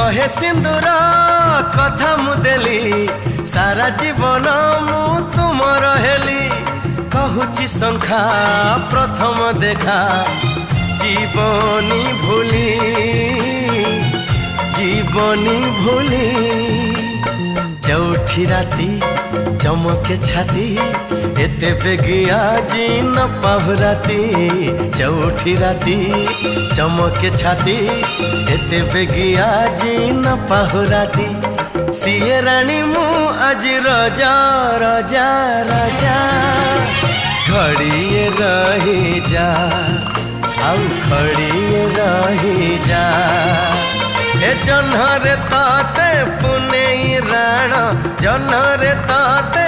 शहे सिंदूर कथा मुदेली सारा जीवन मु तुमर हेली कहूची संख्या प्रथम देखा जीवनी भूली चौठी राती चमके छाती एते बेगिया जी न पाहुराती चौठी राती चमके छाती एते बेगिया जी न पाहुराती सीए रानी मु आज रजा रजा रजा घड़िए रही जा आउ खड़िए रही जा ए जन्हरे ताते पुने राण जन्हरे ताते